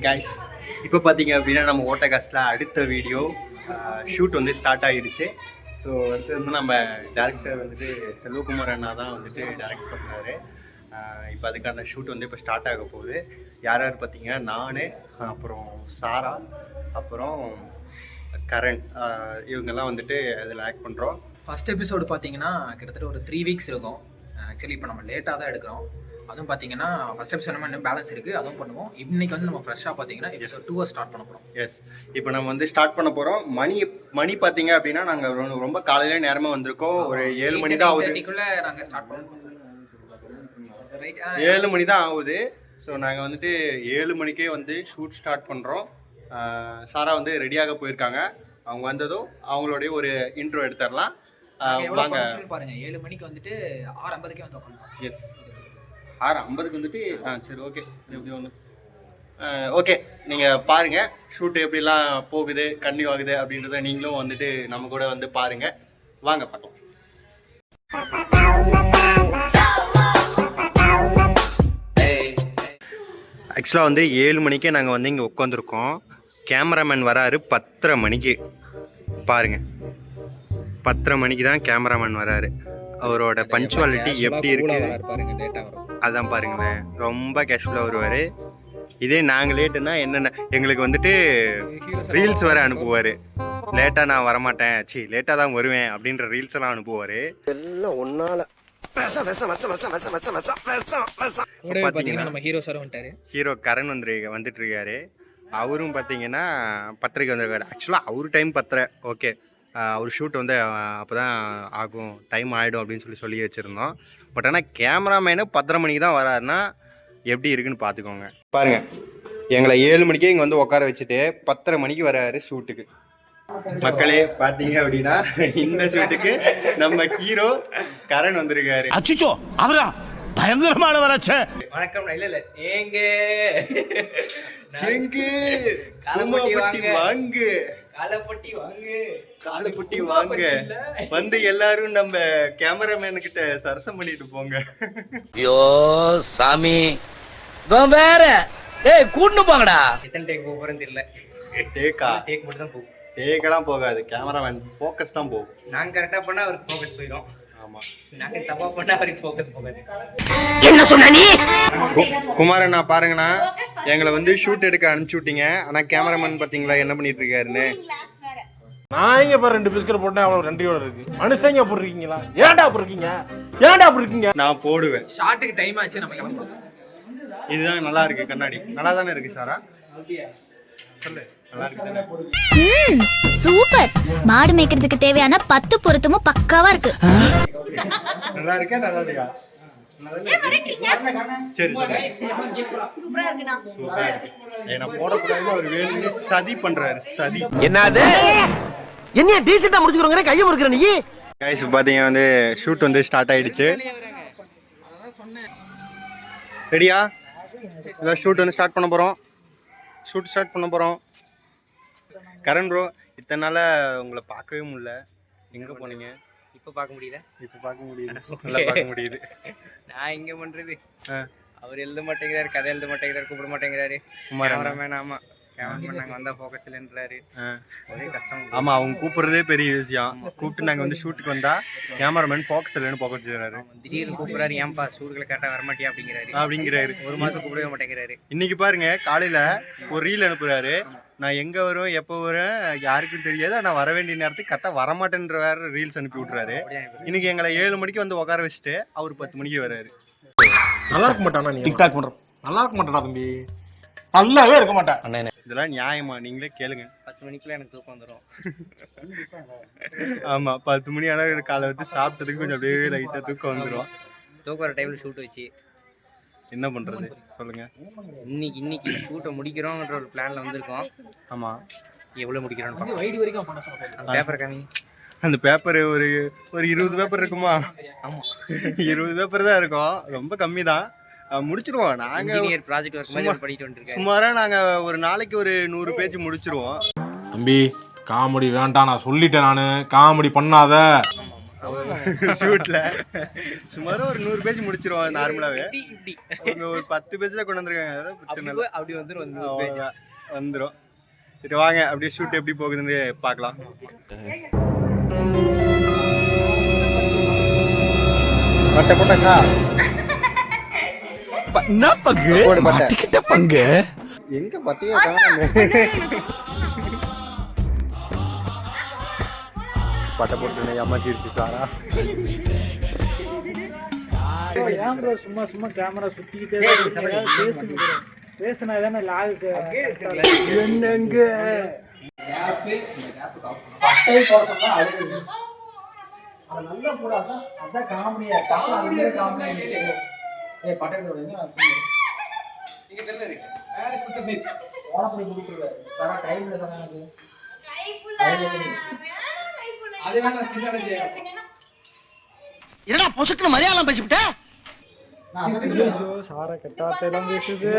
Guys இப்போ பார்த்தீங்க அப்படின்னா நம்ம ஓட்டகாஸ்டில் அடுத்த வீடியோ ஷூட் வந்து ஸ்டார்ட் ஆகிடுச்சு. ஸோ அடுத்து வந்து நம்ம டேரக்டர் வந்துட்டு செல்வகுமார் அண்ணா தான் வந்துட்டு டைரக்ட் பண்ணார். இப்போ அதுக்கான ஷூட் வந்து இப்போ ஸ்டார்ட் ஆக போகுது. யார் யார் பார்த்தீங்கன்னா நான், அப்புறம் சாரா, அப்புறம் கரண், இவங்கெல்லாம் வந்துட்டு அதில் ஆக்ட் பண்ணுறோம். ஃபஸ்ட் எபிசோடு பார்த்தீங்கன்னா கிட்டத்தட்ட ஒரு 3 வீக்ஸ் இருக்கும். ஆக்சுவலி இப்போ நம்ம லேட்டாக தான் எடுக்கிறோம். அதுவும் பார்த்தீங்கன்னா ஃபஸ்ட் எபிசோட் நம்ம இன்னும் பேலன்ஸ் இருக்குது, அதுவும் பண்ணுவோம். இன்றைக்கி வந்து நம்ம ஃப்ரெஷ்ஷாக பார்த்தீங்கன்னா எபிசோட் 2 ஸ்டார்ட் பண்ண போகிறோம். எஸ், இப்போ நம்ம வந்து ஸ்டார்ட் பண்ண போகிறோம். மணி பார்த்தீங்க அப்படின்னா நாங்கள் ரொம்ப காலையில நேரமாக வந்திருக்கோம். ஒரு 7 மணி தான் ஆகுது. நாங்கள் ஸ்டார்ட் பண்ணுவோம். 7 மணி தான் ஆகுது. ஸோ நாங்கள் வந்துட்டு 7 மணிக்கே வந்து ஷூட் ஸ்டார்ட் பண்ணுறோம். சாரா வந்து ரெடியாக போயிருக்காங்க. அவங்க வந்ததும் அவங்களுடைய ஒரு இன்ட்ரோ எடுத்துடலாம். வாங்க பாருங்க. 7 மணிக்கு வந்துட்டு 6:50 வந்து உட்காந்துருக்கோம். எஸ், 6:50 வந்துட்டு சரி, ஓகே, எப்படி ஒன்று ஓகே. நீங்கள் பாருங்கள் ஷூட் எப்படிலாம் போகுது, கன்டினியூ ஆகுது அப்படின்றத நீங்களும் வந்துட்டு நம்ம கூட வந்து பாருங்கள். வாங்க பார்க்கலாம். ஆக்சுவலாக வந்து 7 மணிக்கே நாங்கள் வந்து இங்கே உட்காந்துருக்கோம். கேமராமேன் வராரு 10:30 மணிக்கு. பாருங்கள், 10:30 மணிக்கு தான் கேமராமேன் வராரு. அவரோட பஞ்சுவாலிட்டி எப்படி இருக்கு அதான் பாருங்களேன். ரொம்ப கேஷுவலாக வருவார். இதே நாங்கள் லேட்டுன்னா என்னென்ன எங்களுக்கு வந்துட்டு ரீல்ஸ் வேறு அனுப்புவார். லேட்டாக நான் வரமாட்டேன், லேட்டாக தான் வருவேன் அப்படின்ற ரீல்ஸ் எல்லாம் அனுப்புவார். எல்லாம் ஒன்னால ஹீரோ கரண் வந்துட்டு இருக்காரு. அவரும் பார்த்தீங்கன்னா 10:30 வந்திருக்காரு. ஆக்சுவலாக அவர் டைம் 10:30. ஓகே, அவர் ஷூட் வந்து அப்போ தான் ஆகும், டைம் ஆகிடும் அப்படின்னு சொல்லி வச்சுருந்தோம். பட் ஆனால் கேமராமேனு 10:30 மணிக்கு தான் வராருன்னா எப்படி இருக்குன்னு பார்த்துக்கோங்க. பாருங்கள், எங்களை 7 மணிக்கே இங்கே வந்து உட்கார வச்சுட்டு 10:30 மணிக்கு வராரு ஷூட்டுக்கு. மக்களே பார்த்தீங்க அப்படின்னா இந்த ஷூட்டுக்கு நம்ம ஹீரோ கரண் வந்திருக்காரு. அச்சுச்சோ, அவரா பயங்கரமான வராச்சே. வணக்கம். இல்ல ஏங்க காலப்பட்டி வாங்க வந்து எல்லாரும் நம்ம கேமராமேன் கிட்ட சரசம் பண்ணிட்டு போங்க. ஐயோ சாமி, வேற கூட்டு போங்கடா. எத்தனை டேக் போறேன்னு தெரியல. டேக் மட்டும் தான் போகும். டேக்கெல்லாம் போகாது, கேமராமேன் ஃபோக்கஸ் தான் போகும். நாங்க கரெக்டா பண்ணா அவருக்கு ஃபோக்கஸ் போயிடும். ஆமா, நாங்க தப்பா பண்ணா அவருக்கு ஃபோக்கஸ் போகாது. என்ன சொன்ன நீ? குமாரண்ணா பாருங்கண்ணா, எங்களை வந்து ஷூட் எடுக்க அனுப்பிச்சு விட்டீங்க. ஆனா கேமராமேன் பாத்தீங்களா என்ன பண்ணிட்டு இருக்காருன்னு. நான் இங்க பாரு 2 பிஸ்கட் போட்டேன், அவ்வளவு நன்றியோட இருக்கு. மனுஷங்க அப்படி இருக்கீங்களா? ஏன்டா அப்படி இருக்கீங்க? நான் போடுவேன். ஷார்ட்டுக்கு டைம் ஆச்சு, நம்ம கிளம்பலாம். இதுதான் நல்லா இருக்கு. கண்ணாடி நல்லா தானே இருக்கு சாரா? சொல்லு, நல்லா இருக்கு. சூப்பர். மாடு மேய்க்கிறதுக்கு தேவையான 10 பொருத்தமும் பக்காவா இருக்கு. நல்லா இருக்கா? நல்லா இருக்கா? சரி சரி, சூப்பரா இருக்குண்ணா. சூப்பரா இருக்கு. ஏன்னா போடக்கூடாது, அவர் வேணும்னே சதி பண்றாரு. சதி என்னது? என்ன டீசெண்டா முடிச்சுக்கிறோங்க, கையை முறுக்குற நீ. கைஸ் பாத்தீங்க வந்து ஷூட் வந்து ஸ்டார்ட் ஆயிடுச்சு. ரெடியா? இதான் ஷூட் வந்து ஸ்டார்ட் பண்ண போறோம். கரண் ப்ரோ, இத்தனை நாளா உங்களை பார்க்கவே முடியல. எங்க போனீங்க? இப்ப பார்க்க முடியுது. நல்லா பார்க்க முடியுது. நான் இங்க பண்றது, அவர் எழுத மாட்டேங்கிறாரு, கதை எழுத மாட்டேங்கிறாரு, கூப்பிட மாட்டேங்கிறாரு. கேமராமேன் ஆமா, கேமராமேன் நாங்க வந்தா ஃபோக்கஸ் இல்லைன்றாரு. ஒரே கஷ்டம். ஆமா, அவங்க கூப்பிடுறதே பெரிய விஷயம். கூப்பிட்டு நாங்க வந்து ஷூட்டுக்கு வந்தா கேமராமேன் ஃபோக்கஸ் இல்லைன்னு போக வச்சுறாரு. திடீர்னு கூப்பிடுறாரு, ஏன்பா ஷூட்டுகளை கரெக்டா வரமாட்டியா அப்படிங்கிறாரு. 1 மாசம் கூப்பிடவே மாட்டேங்கிறாரு. இன்னைக்கு பாருங்க, காலையில ஒரு ரீல் அனுப்புறாரு. நான் எங்க வரும், எப்போ வரேன் யாருக்கும் தெரியாது, நான் வர வேண்டிய நேரத்துக்கு கரெக்டாக வரமாட்டேன்ற வேற ரீல்ஸ் அனுப்பி விட்றாரு. இன்னைக்கு எங்களை 7 மணிக்கு வந்து உட்கார வச்சுட்டு அவர் 10 மணிக்கு வராரு. நல்லா இருக்க மாட்டானா? நீ டிக்டாக் பண்றோம். நல்லா இருக்க மாட்டானா தம்பி? நல்லாவே இருக்க மாட்டா. இதெல்லாம் நியாயமா? நீங்களே கேளுங்க. 10 மணிக்குள்ள எனக்கு தூக்கம் வந்துடும். ஆமா, 10 மணி ஆனால் காலை வந்து சாப்பிட்டதுக்கு கொஞ்சம் அப்படியே லைட்டாக தூக்கம் வந்துடும். தூக்கம் வர டைம்ல ஷூட் வச்சு என்ன பண்றது சொல்லுங்க. இன்னைக்கு ஷூட்டை முடிக்கிறோம்ன்ற ஒரு பிளான்ல வந்திருக்கோம். ஆமா, எவ்வளவு முடிக்கிறோம்னு வைட் வரைக்கும் பண்ண சொல்றேன். பேப்பர் காமி. அந்த பேப்பர் ஒரு 20 பேப்பர் இருக்குமா? ஆமா, 20 பேப்பர் தான் இருக்கும். ரொம்ப கம்மி தான். முடிச்சிருவோம். நாங்க இன்ஜினியர் ப்ராஜெக்ட் ஒர்க் மாதிரி பண்ணிட்டு வந்துருக்கோம். சுமாரா நாங்க ஒரு நாளைக்கு ஒரு 100 பேஜ் முடிச்சிருவோம். தம்பி காமெடி வேண்டாம், நான் சொல்லிட்டேன். நானு காமெடி பண்ணாத. ஷூட்டில் சுமார் ஒரு 100 பேஜ் முடிச்சிருவோம் நார்மலாகவே. ஒரு 10 பேஜில் கொண்டு வந்துருக்காங்க, அதெல்லாம் பிரச்சனை இல்லை. அப்படி வந்துரும் வந்துடும். சரி வாங்க அப்படியே ஷூட் எப்படி போகுதுன்னு பார்க்கலாம். பட்டை போட்டாச்சா? என்ன பங்கு மாட்டிக்கிட்ட பங்கு எங்க பட்டையை காணோமே. பட்டை போட்டு ஏமாத்திருச்சு சாரா. ஏன் ப்ரோ சும்மா சும்மா கேமரா சுத்திக்கிட்டே பேசுனா தானே லாகுக்கு என்னங்க கேப்பு இந்த கேப்புக்கு பட்டை போட சொன்னா அழுகுது. அது நல்லா போடாத அதான் காமெடியா காமெடியா ஏய் பட்டை எடுத்து விடுங்க. நீங்க தெரியல வேற சுத்தமே வாசனை குடுக்குறல தர டைம்ல சொன்னா எனக்கு கைப்புல அது வேணா ஸ்கின் அலர்ஜி என்னடா பொசுக்குன மரியாதை பேசிவிட்ட. நான் சொல்றேன் சார கட்டாத்தெல்லாம் பேசுது.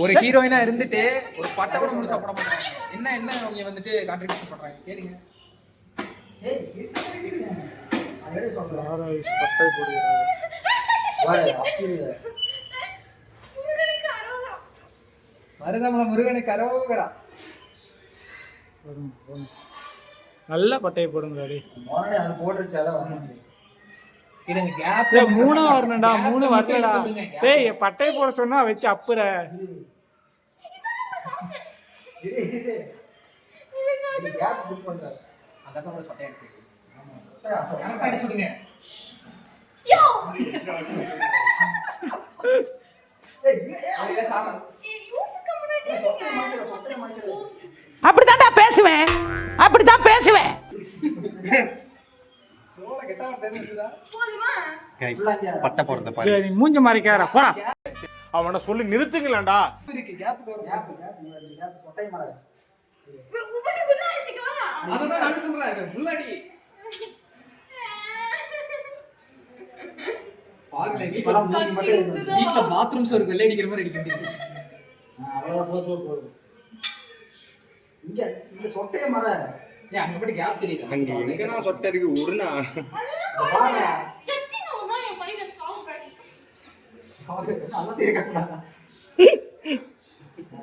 ஒரு ஹீரோயினா இருந்துட்டு ஒரு பட்டை கூட சும்மா சாப்பிட மாட்டாங்க. என்ன அவங்க வந்துட்டு கான்ட்ரிபியூஷன் பண்றாங்க கேளுங்க. பட்டை போடுகிறார். மருதமலை முருகனுக்கு கரோகரா. நல்ல பட்டையை போடுங்க. மூணா வரணும்டா, 3 வரலடா. டேய் பட்டை போட சொன்னா வச்சு அப்புற அதான் சொட்டையா இருக்கு. அடிச்சு விடுங்க. அப்படித்தான்டா பேசுவேன், அப்படித்தான் பேசுவேன். பட்டை போடுறத பாரு. நீ மூஞ்ச மறைக்கார போடா. அவனை சொல்லி நிறுத்துங்களேன்டா. இருக்கு கேப்புக்கு ஒரு கேப் சொட்டை மாற. அதுதான் நான் சொல்றேன் ஃபுல்லடி. பாருங்க வீட்ல பாத்ரூம்ஸ் ஒரு வெள்ளை அடிக்கிற மாதிரி அடிக்க முடியாது. அவ்வளவுதான் போதும். இங்க இந்த சொட்டைய மாற. ஏய் அங்க போய் கேப் தெரியுதா? அங்க எங்க நான் சொட்டை இருக்கு உருனா. பாருங்க செத்தினோனா என் பையன் சாவு காடி. அத தேக்கடா.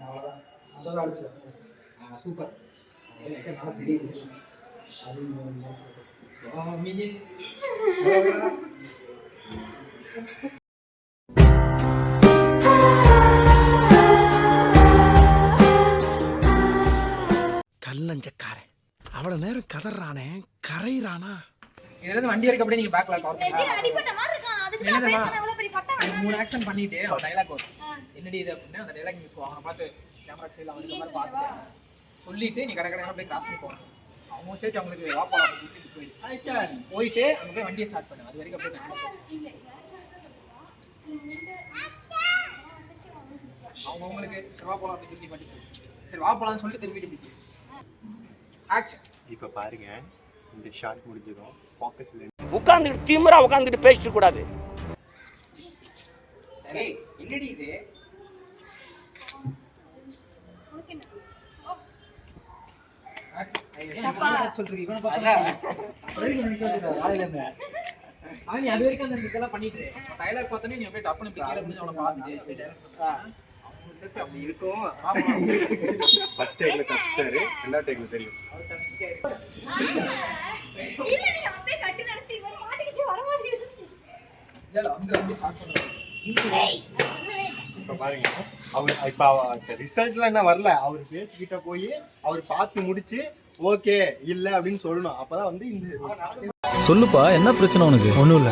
அவ்வளவுதான். அதோட அடிச்சு. சூப்பர். எனக்கு நல்லா தெரியுது. அது சுவாமியே. கல்லஞ்சக்காரன் அவ்வளவு நேரம் கதறானே கரைறானா. இதுல வண்டி வரைக்கும் அப்படியே நீங்க பேக்ல கவர் பண்ணலாம். அடிபட்ட மாதிரி இருக்கான். அதுக்கு நான் பேசணும் எவ்வளவு பெரிய பட்டை வேணும். 3 ஆக்ஷன் பண்ணிட்டு ஒரு டயலாக் வரும். என்னடி இது அப்படினா அந்த டயலாக் நீங்க சொல்லுவாங்க. பார்த்து கேமரா சைடுல வந்து மாதிரி பார்த்து சொல்லிட்டு நீ கடை கடையா அப்படியே கிராஸ் பண்ணி போறோம். அவங்க சைடு அவங்களுக்கு வா போலாம் சொல்லிட்டு போயிட்டு அங்க போய் வண்டியை ஸ்டார்ட் பண்ணு. அது வரைக்கும் அப்படியே கண்டினியூ அவங்களுக்கு சரி வா போலாம் அப்படி திருப்பி பண்ணிட்டு சரி வா போலாம்னு சொல்லிட்டு திருப்பி ஆக்ஷன். இப்ப பாருங்க இந்த ஷாட் முடிஞ்சிடும். ஃபோக்கஸ்ல உட்கார்ந்துட்டு திமிரா உட்கார்ந்துட்டு பேசிட்டு கூடாது. ஏய் என்னடி இது சொல்றீங்க இவனை பார்த்தா நீ அது வரைக்கும் அந்த இதெல்லாம் பண்ணிட்டு டயலாக் பார்த்தோன்னே நீ அப்படியே டப்புன்னு கீழே முடிஞ்சு அவனை பார்த்துட்டு அப்படி இருக்கும். ஃபர்ஸ்ட் டேக்ல தப்பிச்சிட்டாரு, ரெண்டாவது டேக்ல தெரியும். இல்ல நீ அப்படியே கட்டி நடத்தி வர மாட்டேங்குது வர மாட்டேங்குது. இல்ல வந்து ஸ்டார்ட் பண்ணுங்க. இப்ப பாருங்க அவர் இப்ப ரிசல்ட்ல என்ன வரல. அவர் பேசிக்கிட்ட போய் அவர் பார்த்து முடிச்சு ஓகே இல்ல அப்படின்னு சொல்லணும். அப்பதான் வந்து இந்த சொல்லுப்பா என்ன பிரச்சனை உனக்கு? ஒண்ணும் இல்ல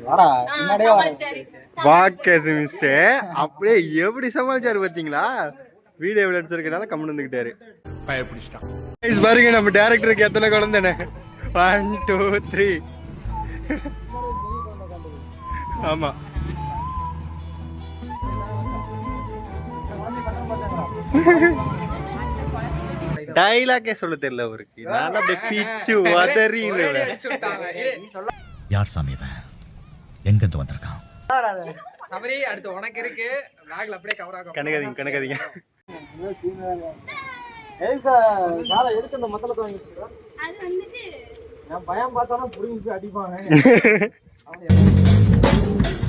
வாடா பின்னாடியே வாக்கஸ் மிஸ்டர் அப்படியே எப்படி சமாளிச்சாரு பாத்தீங்களா? வீடியோ எவிடன்ஸ் இருக்கனால கம்மன் வந்துக்கிட்டாரு. பயப்பிடிச்சிட்டான் பாருங்க நம்ம டைரக்டருக்கு எத்தனை குழந்தைன்னு. 1 2 3 ஆமா டைலாக்கே சொல்ல தெரியல அவருக்கு. நான் அப்படியே பிச்சு உதறி யார் சாமி இவன்? எங்க இருந்து வந்திருக்கான்? சபரி அடுத்து உனக்கு இருக்கு பேக்ல அப்படியே கவர் ஆகும். கணக்காதீங்க. ஏய் சார் காலை எடுத்து அந்த மத்தளத்தை வாங்கிட்டு அது வந்துட்டு என் பையன் பார்த்தாலும் புடிங்கி அடிப்பானே அவன்